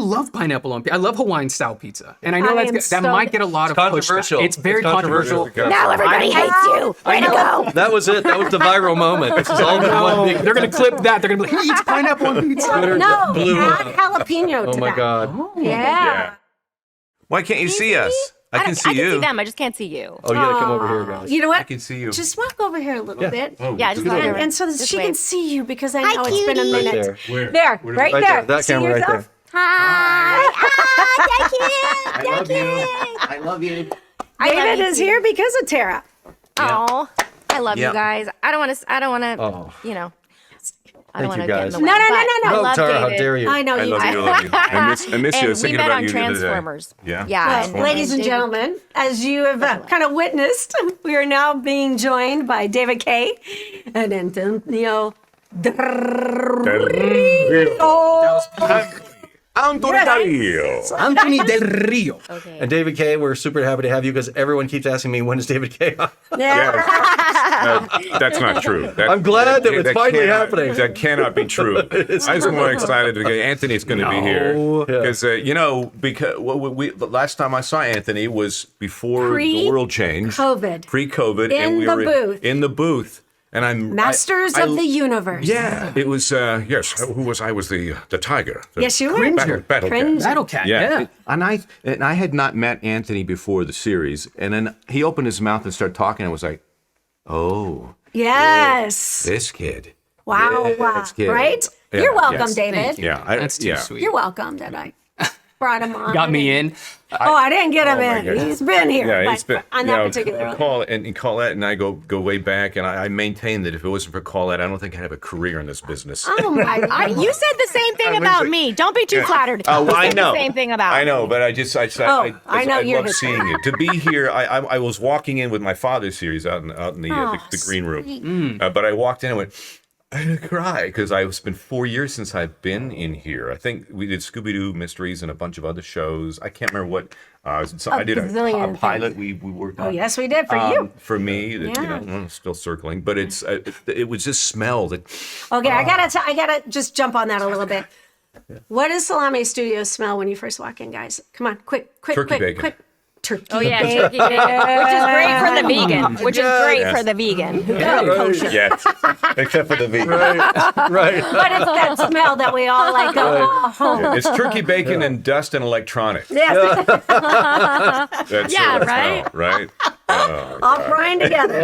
love pineapple on pizza. I love Hawaiian style pizza, and I know that might get a lot of controversial. pushback. It's very controversial. Now everybody hates you. Way to go. That was it. That was the viral moment. This is all one big. They're gonna clip that. They're gonna be like, he eats pineapple on pizza. No, blew add up. jalapeno to Oh my that. God. Yeah. Why can't you see us? I can see I can you. see them. I just can't see you. Oh, you gotta come over here, guys. You know what? I can see you. Just walk over here a little bit. Yeah, just walk over. And so that Just she wave. can see you because I know it's been a Right minute. there. There, right there. That See camera right yourself? there. Hi. Thank you. I love you. David is here because of Tara. Oh, I love Yeah. you guys. I don't want to. Oh. You know. I Thank don't you, want to get in guys. the way. No, no, no, but no, no. I No, love Tara, how David. dare you? I know I you love do. you. I love you. I miss you. I was And we thinking met about on you the other day. Transformers. Yeah. Yeah. Well, ladies and gentlemen, as you have kind of witnessed, we are now being joined by David Kaye and Antonio Del Rio. Antony Del Rio. Antony Del Rio. Okay. And David Kaye, we're super happy to have you because everyone keeps asking me, when is David Kaye on? That's not true. I'm glad that it's finally happening. That cannot be true. I was more excited because Anthony's going to be here. Because, the last time I saw Anthony was before the world changed. COVID. Pre-COVID. In we the were booth. In the booth. And I'm Masters of the Universe. Yeah, it was. Yes, who was I? Was the tiger? Yes, you were. Battle Cringe. cat. Battle cat. Yeah. And I had not met Anthony before the series, and then he opened his mouth and started talking. I was like, oh, Yes. this kid. Wow. Yeah, Wow. this kid. Right? Yeah, You're welcome, yes. David. Thank you. Yeah, That's too sweet. You're welcome that I brought him on. Got me in. Oh, I didn't get him my in. goodness. He's been here. Yeah, but it's been on that particular one. Colette and I go way back, and I maintain that if it wasn't for Colette, I don't think I'd have a career in this business. Oh my God. You said the same thing about me. Don't be too flattered. Oh, You I said know. the same thing about I know, me. but I know you're love his seeing it. To be here, I was walking in with my father's series out in the green room, but I walked in and went. I had to cry because it's been 4 years since I've been in here. I think we did Scooby-Doo Mysteries and a bunch of other shows. I can't remember what. I did a bazillion pilot we worked on. Oh, yes, we did for you. For me, still circling, but it was just smell that. Okay, I gotta just jump on that a little bit. What does Salami Studios smell when you first walk in, guys? Come on, quick, Turkey bacon. Turkey. Oh yeah, bacon. turkey bacon, which is great for the vegan. Which is great for the vegan. Yes, except for the vegan. Right. But it's that smell that we all like go, oh. It's turkey bacon and dust and electronics. Yes, That's Yeah, sort of right? smell, right? Oh, all frying together.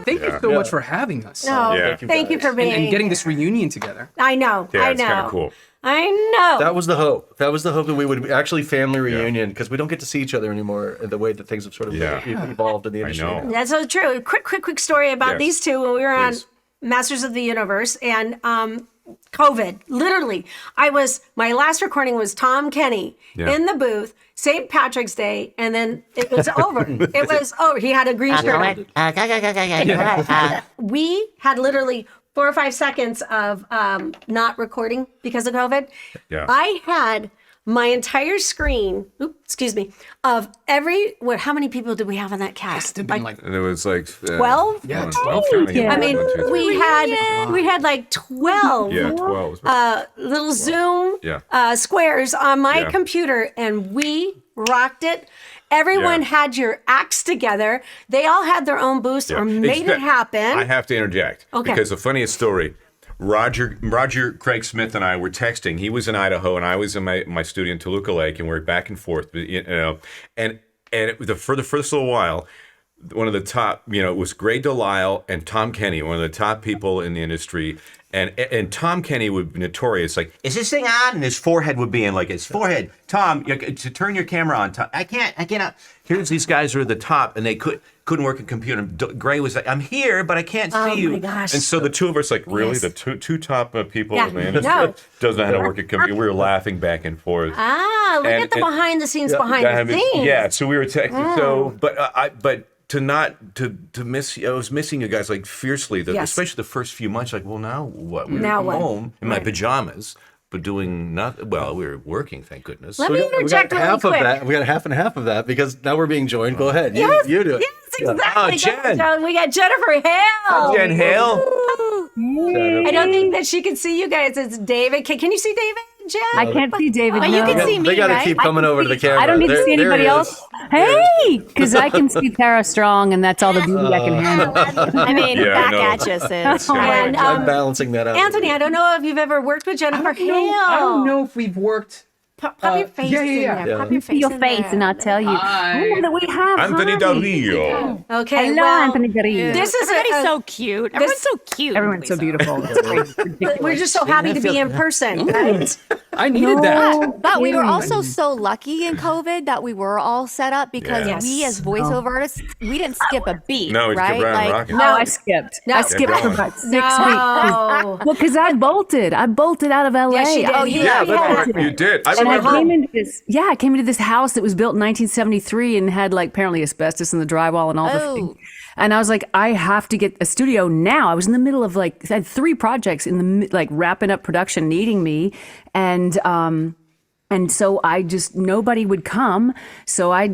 Thank you so much for having us. No, Yeah. thank you for being And getting here. this reunion together. I know, yeah, I it's know. kind of cool. I know. That was the hope. That was the hope that we would actually family reunion because we don't get to see each other anymore the way that things have sort of evolved in the industry. know. That's so true. Quick story about Yes. these two when we were on Please. Masters of the Universe and COVID. Literally, my last recording was Tom Kenny in the booth, St. Patrick's Day, and then it was over. It was over. He had a green shirt on. We had literally 4 or 5 seconds of not recording because of COVID. Yeah. I had my entire screen, of how many people did we have on that cast? It'd been like And it was like 12? Yeah, 12. I mean, we had like 12 12. little Zoom Yeah. squares on my Yeah. computer, and we rocked it. Everyone Yeah. had your acts together. They all had their own booths or made it happen. I have to interject because the funniest story. Roger Craig Smith and I were texting. He was in Idaho and I was in my studio in Toluca Lake, and we were back and forth. And for the first little while, one of the top, it was Gray Delisle and Tom Kenny, one of the top people in the industry. And Tom Kenny would be notorious, like, is this thing on? And his forehead would be in, like, his forehead. Tom, to turn your camera on. Tom, I cannot. Here's these guys who are at the top, and they couldn't work a computer. And Gray was like, I'm here, but I can't see you. Oh, my gosh. And so the two of us, like, really? Yes. The two top people Yeah. in the industry doesn't know how to work a computer. We were laughing back and forth. Look at the behind the scenes behind the scenes. Yeah, so we were texting. So, but to miss, I was missing you guys like fiercely. Especially the first few months. Like, well, now what? We were home in my pajamas, but doing nothing. Well, we were working, thank goodness. Let me interject we got really half quick. of that. We got half and half of that because now we're being joined. Go ahead. Yes, You do it. Yes, exactly. Oh, Go Jen. ahead, John. We got Jennifer Hale. Jen Hale. I don't think that she can see you guys. It's David. Can you see David? Jen? I can't see David. But you no. can see me, They got to right? keep coming over to the camera. I don't need to see There anybody he else. is. Hey, because I can see Tara Strong, and that's all the beauty I can handle. I mean, Yeah, back no. at you, sis. And, I'm balancing that out. Anthony, I don't know if you've ever worked with Jennifer Hale. I don't know if we've worked. Pop your face yeah, in yeah. there. Pop your See face your in face, there. and I'll tell you. Hi. Oh, that we have Antony Del Rio. Okay, Hello, well, Anthony Del Rio. this is Everybody's a, so cute. Everyone's so cute. Everyone's so Lisa. beautiful. It's great. Ridiculous. we're just so happy to be in person, right? I needed that. But we were also so lucky in COVID that we were all set up because Yeah. we, as voiceover artists, we didn't skip a beat. No, we right? kept right Like, rocking. No, I skipped. No. I skipped Yeah, for go about 6 weeks. No. Well, because I bolted. I bolted out of LA. Yes, she did. Oh, you Yeah, did. that's right. You did. I And I remember. came into this. Yeah, I came into this house that was built in 1973 and had like apparently asbestos in the drywall and all the Oh. things. And I was like, I have to get a studio now. I was in the middle of like I had 3 projects in the like wrapping up production, needing me, and so I just nobody would come. So I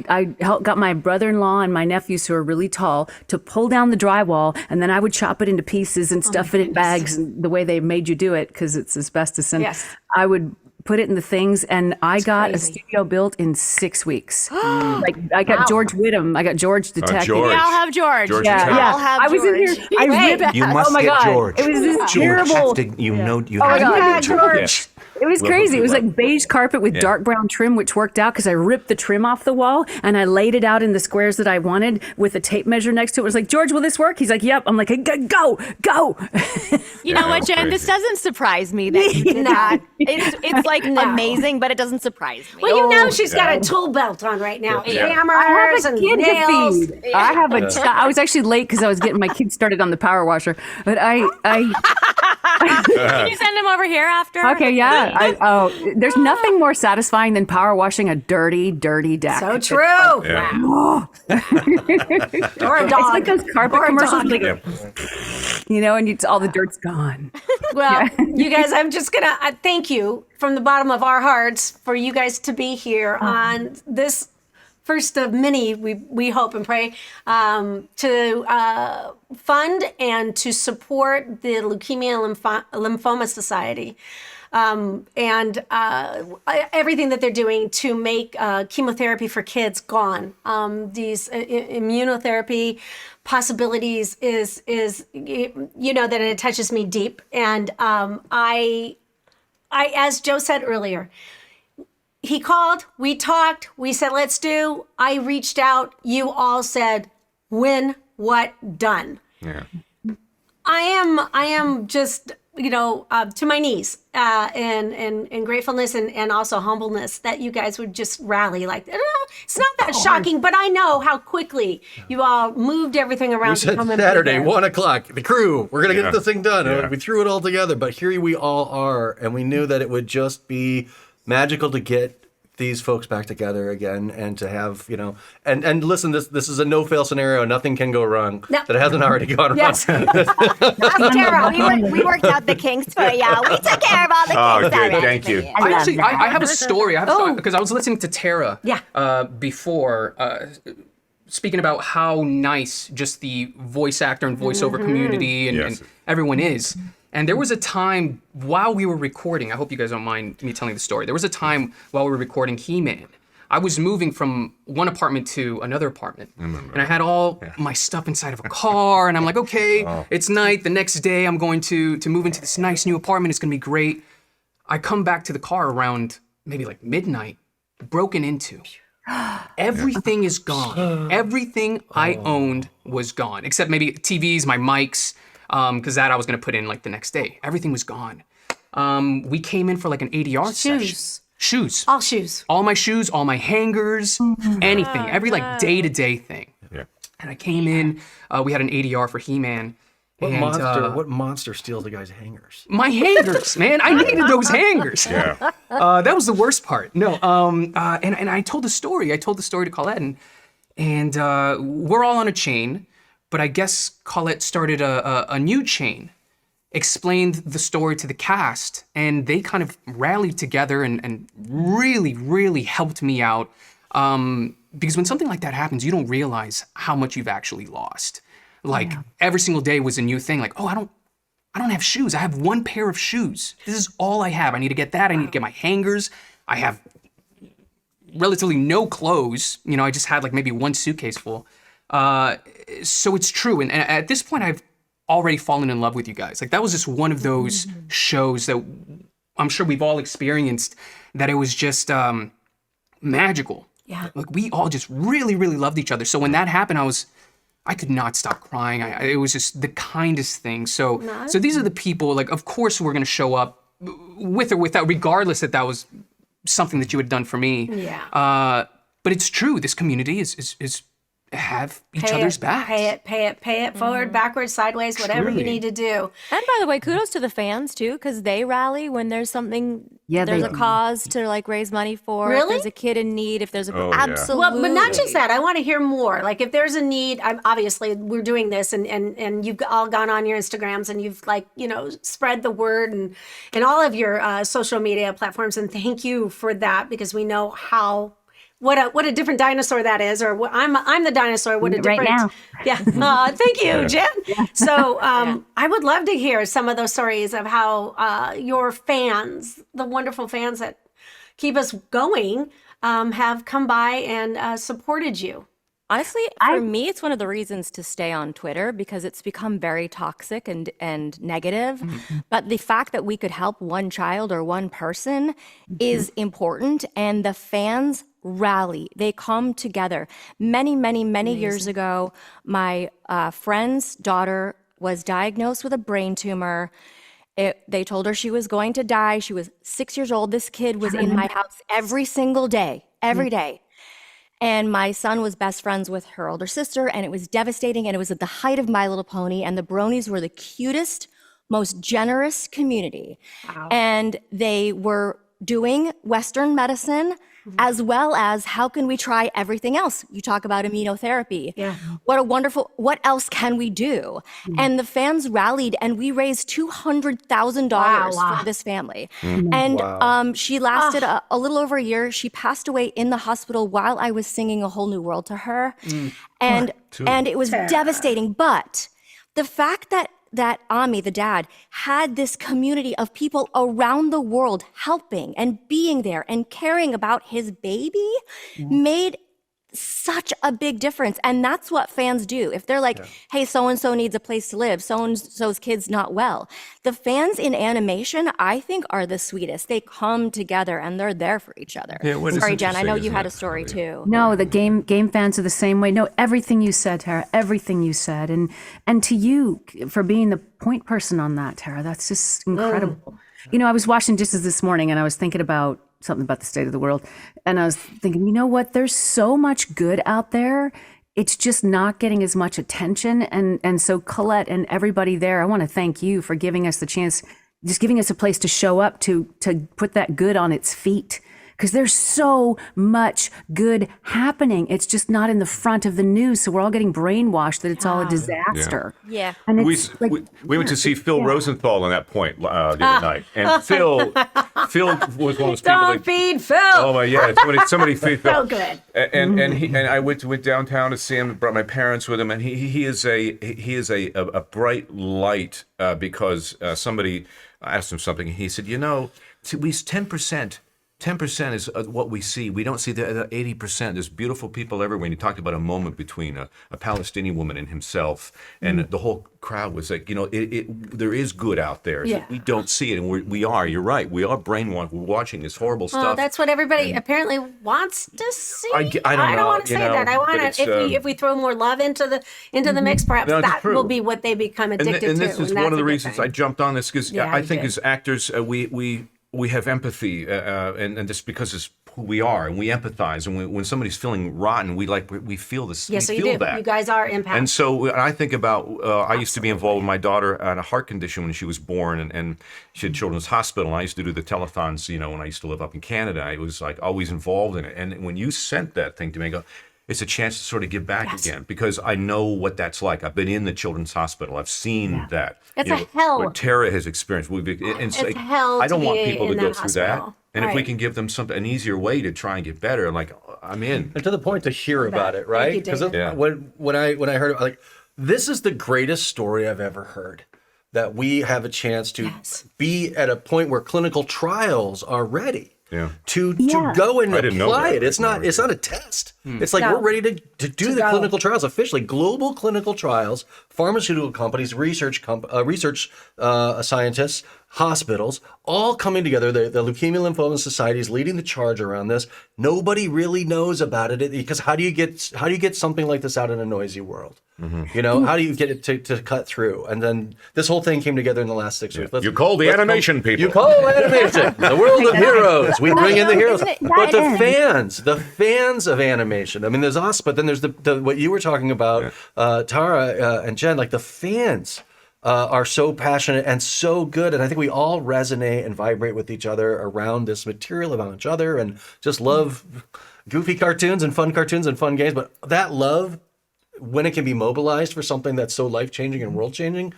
got my brother-in-law and my nephews who are really tall to pull down the drywall, and then I would chop it into pieces and stuff it in bags and the way they made you do it because it's asbestos. And Yes. I would put it in the things, and I got crazy. a studio built in 6 weeks. Like I got George Whittam, I got George the tech. George. We all have George. George Yeah, Tech. yeah. I'll have I was in here. George. I Wait. ripped. You must oh my get God. George. It was this George has terrible. to, you know, you Oh my have God, to Yeah, do George. Yes. It was crazy. It was like beige carpet with dark brown trim, which worked out because I ripped the trim off the wall and I laid it out in the squares that I wanted with a tape measure next to it. It was like, George, will this work? He's like, yep. I'm like, go. You know what, that's Jen? This crazy. doesn't surprise me that you did that. It's like amazing, but it doesn't surprise me. Well, you know she's got a tool belt on right now. Yeah. Hammers I have a and kid nails. to feed. I have a. I was actually late because I was getting my kids started on the power washer, but I Can you send him over here after? okay, yeah. There's nothing more satisfying than power washing a dirty deck. So true. Yeah. Or a It's dog. like those carpet Or a commercials, dog. like, Yeah. and all the dirt's gone. Well, you guys, I'm just going to thank you from the bottom of our hearts for you guys to be here on this first of many, we hope and pray, to fund and to support the Leukemia and Lymphoma Society. And everything that they're doing to make chemotherapy for kids gone. These immunotherapy possibilities is that it touches me deep. And I, as Joe said earlier, he called, we talked, we said, let's do. I reached out, you all said, when, what, done. Yeah. I am just, to my knees in gratefulness and also humbleness that you guys would just rally like that. It's not that shocking, but I know how quickly you all moved everything around. We to said come and be Saturday, there. 1:00. The crew, we're gonna get this thing done. Yeah. We threw it all together, but here we all are, and we knew that it would just be magical to get these folks back together again and to have, and listen, this is a no-fail scenario. Nothing can go wrong No. that hasn't already gone Yes. wrong. Tara, we worked out the kinks for you. We took care of all the Oh, kinks. good. already. Thank you. I have a story. Because I was listening to Tara Yeah. before, speaking about how nice just the voice actor and voiceover community and Yes. everyone is. And there was a time while we were recording, I hope you guys don't mind me telling the story. There was a time while we were recording He-Man. I was moving from one apartment to another apartment. And I had all my stuff inside of a car. And I'm like, okay, it's night. The next day I'm going to move into this nice new apartment. It's going to be great. I come back to the car around maybe like midnight, broken into. Everything is gone. Everything I owned was gone, except maybe TVs, my mics, because that I was going to put in like the next day. Everything was gone. We came in for like an ADR session. Shoes. All shoes. All my shoes, all my hangers, anything. Every like day-to-day thing. Yeah. And I came in, we had an ADR for He-Man. What monster steals the guy's hangers? My hangers, man. I needed those hangers. Yeah. That was the worst part. No, and I told the story. I told the story to Colette, and we're all on a chain, but I guess Colette started a new chain, explained the story to the cast, and they kind of rallied together and really, really helped me out. Because when something like that happens, you don't realize how much you've actually lost. Like every single day was a new thing. Like, oh, I don't have shoes. I have one pair of shoes. This is all I have. I need to get that. I need to get my hangers. I have relatively no clothes. You know, I just had like maybe one suitcase full. So it's true. And at this point, I've already fallen in love with you guys. Like that was just one of those shows that I'm sure we've all experienced, that it was just magical. Yeah. Like we all just really, really loved each other. So when that happened, I could not stop crying. It was just the kindest thing. So these are the people, like, of course we're going to show up with or without, regardless that was something that you had done for me. Yeah. But it's true. This community is have each other's backs. Pay it forward, backwards, sideways, whatever you need to do. And by the way, kudos to the fans too, because they rally when there's something, Yeah, there's they a do. cause to like raise money for. Really? If there's a kid in need, if there's a yeah. absolutely. Well, but not just that. I want to hear more. Like if there's a need, obviously we're doing this, and you've all gone on your Instagrams and you've spread the word and all of your social media platforms. And thank you for that, because we know what a different dinosaur that is, or I'm the dinosaur. What a different Right now. Yeah. Thank you, Jen. So I would love to hear some of those stories of how your fans, the wonderful fans that keep us going, have come by and supported you. Honestly, for me, it's one of the reasons to stay on Twitter, because it's become very toxic and negative. But the fact that we could help one child or one person is important, and the fans rally. They come together. Many years ago, my friend's daughter was diagnosed with a brain tumor. They told her she was going to die. She was 6 years old. This kid was in my house every single day, every day. And my son was best friends with her older sister, and it was devastating. And it was at the height of My Little Pony, and the Bronies were the cutest, most generous community. Wow. And they were doing Western medicine, as well as how can we try everything else? You talk about immunotherapy. Yeah. What else can we do? And the fans rallied, and we raised $200,000 for this family. And she lasted a little over a year. She passed away in the hospital while I was singing A Whole New World to her. And it was devastating. But the fact that Ami, the dad, had this community of people around the world helping and being there and caring about his baby made such a big difference. And that's what fans do. If they're like, hey, so-and-so needs a place to live, so-and-so's kid's not well. The fans in animation, I think, are the sweetest. They come together and they're there for each other. Yeah, what is Sorry, Jen, I know interesting, you had a isn't it? story too. No, the game fans are the same way. No, everything you said, Tara, everything you said. And to you for being the point person on that, Tara, that's just incredible. You know, I was watching Dishes this morning, and I was thinking about something about the state of the world. And I was thinking, you know what? There's so much good out there. It's just not getting as much attention. And so Colette and everybody there, I want to thank you for giving us the chance, just giving us a place to show up, to put that good on its feet. Because there's so much good happening. It's just not in the front of the news. So we're all getting brainwashed that it's all a disaster. Yeah. And We, it's like, we went to see Phil Rosenthal on that point the other night, and Phil was one of those people. Don't feed Phil. Oh my, yeah! Somebody feed Phil. So good. And I went downtown to see him. Brought my parents with him, and he is a bright light because somebody asked him something, and he said, you know, at least 10%. 10% is what we see. We don't see the 80%. There's beautiful people everywhere. And he talked about a moment between a Palestinian woman and himself. And the whole crowd was like, you know, there is good out there. Yeah. We don't see it. And you're right. We are brainwashed. We're watching this horrible stuff. Well, that's what everybody apparently wants to see. I don't don't know, want to you say know, that. I want but to, it's, if we throw more love into the mix, perhaps No, it's that true. will be what they become addicted to. And this is one of the reasons I jumped on this, because Yeah, I you think did. as actors, we have empathy, and just because it's who we are, and we empathize, and when somebody's feeling rotten, we feel this. Yes, so we you feel do. that. You guys are empaths. And so I think about, I used to be involved with my daughter at a heart condition when she was born, and she had Children's Hospital. And I used to do the telethons, you know, when I used to live up in Canada. I was like always involved in it. And when you sent that thing to me, I go, it's a chance to sort of give back again, because I know what that's like. I've been in the Children's Hospital. I've seen that. It's you a know, hell. what Tara has experienced. It's like, hell I don't to want be people to in go that through hospital. that. And if we Right. can give them an easier way to try and get better, like, I'm in. And to the point to hear about it, right? Thank you, Because David. when I heard it, like, this is the greatest story I've ever heard. that we have a chance to be at a point where clinical trials are ready. To go and apply it. It's not a test. It's like we're ready to do the clinical trials officially. Global clinical trials, pharmaceutical companies, research scientists, hospitals, all coming together. The Leukemia Lymphoma Society is leading the charge around this. Nobody really knows about it because how do you get something like this out in a noisy world? You know, how do you get it to cut through? And then this whole thing came together in the last 6 weeks. You call the animation people. You call animation. The world of heroes. We bring in the heroes. But the fans of animation. I mean, there's us, but then there's the what you were talking about, Tara and Jen. Like the fans are so passionate and so good, and I think we all resonate and vibrate with each other around this material, about each other, and just love goofy cartoons and fun games. But that love, when it can be mobilized for something that's so life-changing and world-changing,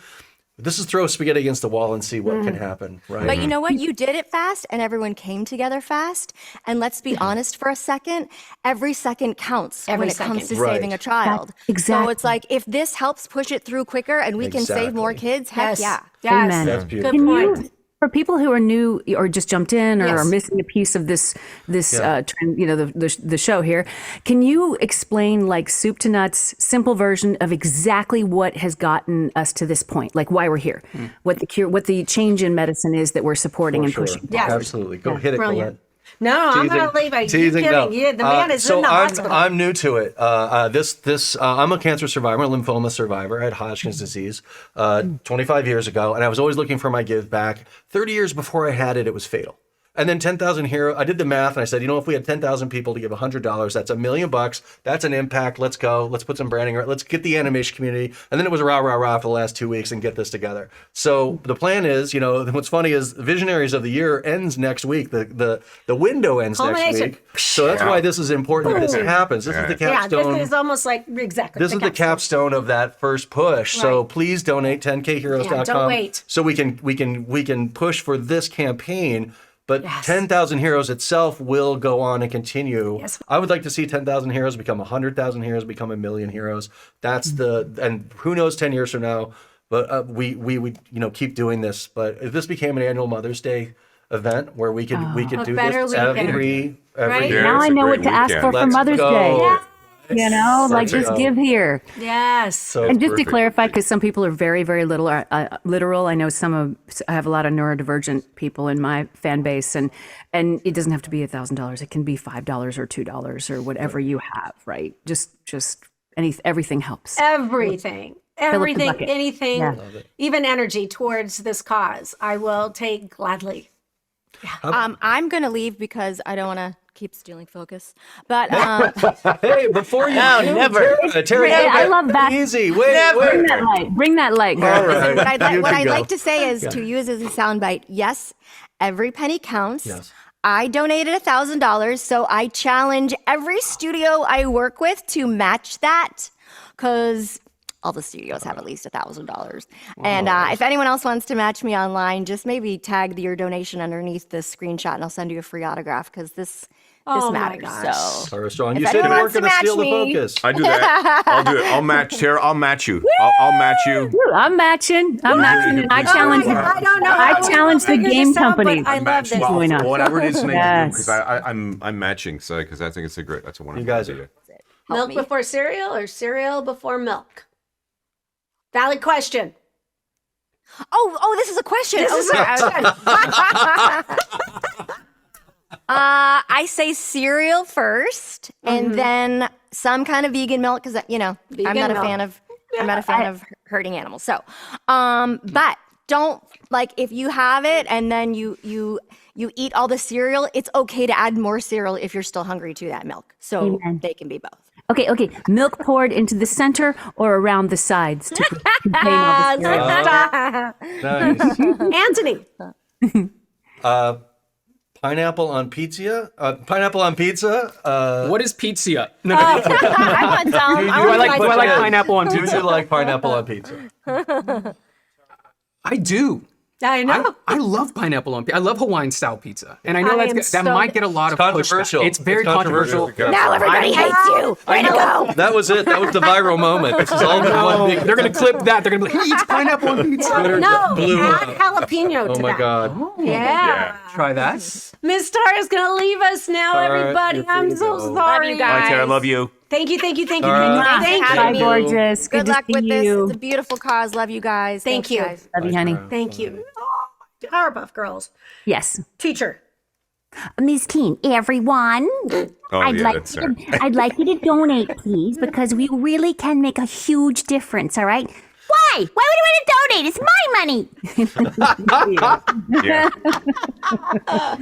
this is throw spaghetti against the wall and see what can happen, right? But you know what? You did it fast and everyone came together fast. And let's be honest for a second, every second counts when it comes to saving a child. Exactly. So it's like, if this helps push it through quicker and we can save more kids, heck yeah. Amen. That's beautiful. Good point. For people who are new or just jumped in or are missing a piece of this trend, you know, the show here, can you explain, like, soup to nuts, simple version of exactly what has gotten us to this point, like why we're here, what the change in medicine is that we're supporting and pushing? Yes. Absolutely. Go hit it, Brilliant. Colette. No, I'm going to leave. Are you kidding? No. Yeah, the man is in the hospital. I'm new to it. I'm a cancer survivor, a lymphoma survivor. I had Hodgkin's disease 25 years ago, and I was always looking for my give back. 30 years before I had it, it was fatal. And then 10,000 heroes. I did the math and I said, you know, if we had 10,000 people to give $100, that's $1 million. That's an impact. Let's go. Let's put some branding. Let's get the animation community. And then it was rah, rah, rah for the last 2 weeks and get this together. So the plan is, you know, what's funny is Visionaries of the Year ends next week. The window ends next week. So that's why this is important that this happens. This is the capstone. Yeah, this is almost like exactly. This is the capstone of that first push. So please donate 10kheroes.com. Yeah, don't wait. So we can push for this campaign. But 10,000 Heroes itself will go on and continue. Yes. I would like to see 10,000 heroes become 100,000 heroes, become 1 million heroes. That's and who knows 10 years from now, but we would, you know, keep doing this. But if this became an annual Mother's Day event where we could do this every year. Now I know what to ask for Mother's Day. Yeah. You know, like just give here. Yes. So And just to clarify, because some people are very, very literal. I know I have a lot of neurodivergent people in my fan base, and it doesn't have to be $1,000. It can be $5 or $2 or whatever you have, right? Just everything helps. Everything, bucket. anything, even energy towards this cause, I will take gladly. I'm going to leave because I don't want to keep stealing focus. But hey, before you never. Terry, I love that. Easy. Wait. Bring that light, girl. All right. what I'd like to say is to use as a soundbite. Yes, every penny counts. Yes. I donated $1,000, so I challenge every studio I work with to match that, because all the studios have at least $1,000. And if anyone else wants to match me online, just maybe tag your donation underneath this screenshot, and I'll send you a free autograph, because this matters. So Tara Strong, If you said you anyone weren't wants to going to steal the match me- focus. I do that. I'll do it. I'll match Tara. I'll match you. I'll match you. I'm matching. And I challenge. I don't know. I challenge the Figure game this out, but companies. I love this. Going on. Whatever it is to make Yes. because I'm matching. So because I think it's that's a wonderful You guys idea. Milk me. before cereal or cereal before milk? Valid question. Oh, this is a question. I say cereal first, and then some kind of vegan milk, because I'm not a fan of hurting animals. So, but don't, like, if you have it and then you eat all the cereal, it's okay to add more cereal if you're still hungry to that milk. So they can be both. Okay. Milk poured into the center or around the sides to contain all the cereal. Nice. Antony. Pineapple on pizza? Pineapple on pizza? What is pizza? No, I want some. do I like pineapple on Do pizza? you like pineapple on pizza? I do. I know. I love pineapple on pizza. I love Hawaiian style pizza, and I know I am that so- might get a lot of Controversial. pushback. It's very controversial. Now everybody hates you. Way to go. That was it. That was the viral moment. This is all one big. They're gonna clip that. They're gonna be like, he eats pineapple on pizza. No, blew add up. jalapeno Oh to my that. God. Yeah. Try that. Miss Star is going to leave us now, All right, everybody. you're free I'm to so go. sorry. Love you guys. I love you. Thank you. right. Thank Thanks you. for Bye, having me. gorgeous. Good to luck see with this. you. It's a beautiful cause. Love you guys. Thank Thanks, you. guys. Love you, honey. Thank you. Oh, Powerpuff Girls. Yes. Teacher. Miss Teen, everyone, Oh, I'd yeah, like that's you to, I'd like you to donate, please, because we really can make a huge difference. All right? Why? Why would you want to donate? It's my money. Yeah.